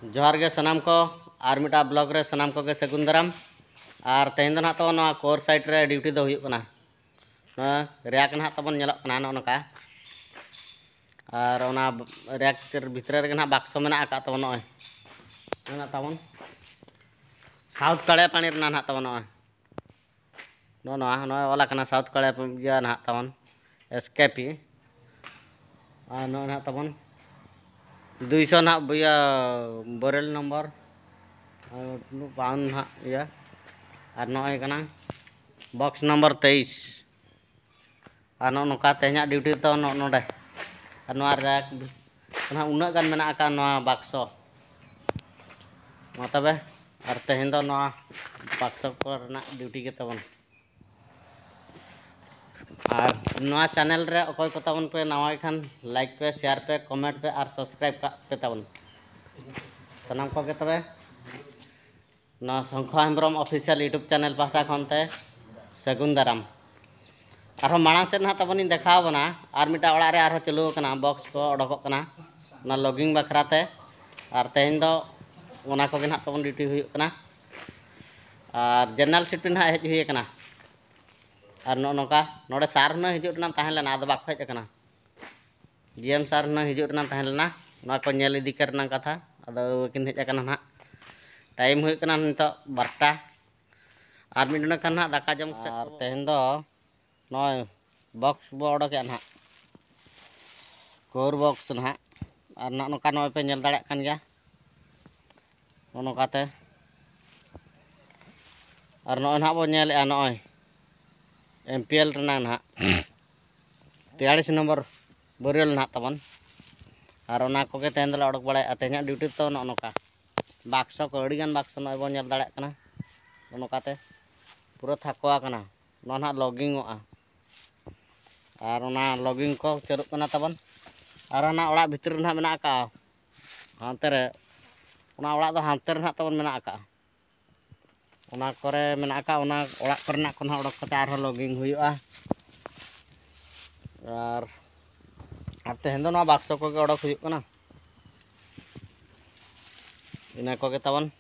जोहार गे सनाम को आर मिटा ब्लॉग रे सनाम को गे सगुन दाराम और तेहन दो ना तो ना कोर साइड रे ड्यूटी दो हुयुग कना रैक ना तबन नेलक कना नका और ओना रैक भितर रे ना बक्स मेना आका तबन नय ना तबन साउथ कड़े पानी रे ना तबन नय नय ओला कना साउथ कड़े या ना तबन एसकेपी और नो ना तबन 200 ना भैया बोरेल नंबर पाउन ना या और नय कना बॉक्स नंबर 23 और नौका तेहना ड्यूटी तो नोडे और रैक उन्ना गान मेना का बक्स मा तबे और तेहन दो बक्स को ड्यूटी के तबन और नवा चैनल रे अकोय को तबन पे नवा खान लाइक पे शेयर पे कमेंट पे और सब्सक्राइब का पे तबन सनाम को के तबे ना Shankha Hembram official YouTube channel पास्टा खनते सगुन दाराम और मांग से ना तबन देखा बना और मिटा ओड़ा रे और चालू कना बॉक्स को ओडक कना ना लॉगिंग बखराते और तेहन दो ओना को गे ना तबन ड्यूटी हुयुग कना और जनरल शिफ्ट ना हेज हुई कना और नौका नोडे सार ना हिजुग ना तहन लेना आदो बाको हेज कना जीएम सार ना हिजुग ना तहन लेना ना को नेल इदी करना कथा आदो किन हेज कना ना टाइम हुई कना नितो 12टा और मिडना खान ना दाका जम और तेहन दो नय बॉक्स बो ओडक ना कोर बॉक्स ना और नौका नय पे नेल दाड़े कान गया नौकाते और नय ना बो नेल नय एमपीएल रना ना 43 नंबर बोरियल ना तबन और ओना को के तेहन दला ओडक बड़े तेहना ड्यूटी तो नौका बक्स को अड़ी गान बक्स नय बो नेल दाड़े कना नौकाते पूरा थकवा कना ना लॉगिंग और ओना लॉगिंग को चलू कना तबन और ना ओड़ा भितर ना मेना का हांते रे ओना ओड़ा दो हांते रे ना तबन मेना का ओना करे मेना का ओना ओड़ा करना को ना ओडक कते आर लॉगिंग हुयुआ और तेहन दो ना बक्स को के ओडक हुयुग कना इना को के तबन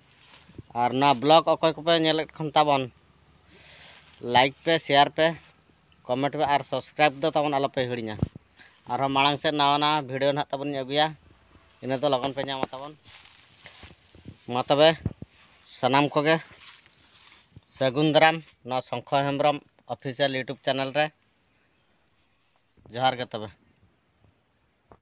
और ना ब्लॉग अकोय को पे नेल खन तबन लाइक पे शेयर पे कमेंट पे और सब्सक्राइब दो तबन आलो पे हिड़िया और मांग से नवा ना वीडियो ना तबन अगुया इन तो लगन पे नाम तबन मा तबे सनाम को गे सगुन दाराम ना शंख हेम्ब्रम ऑफिशियल यूट्यूब चैनल रे जोहार गे तबे।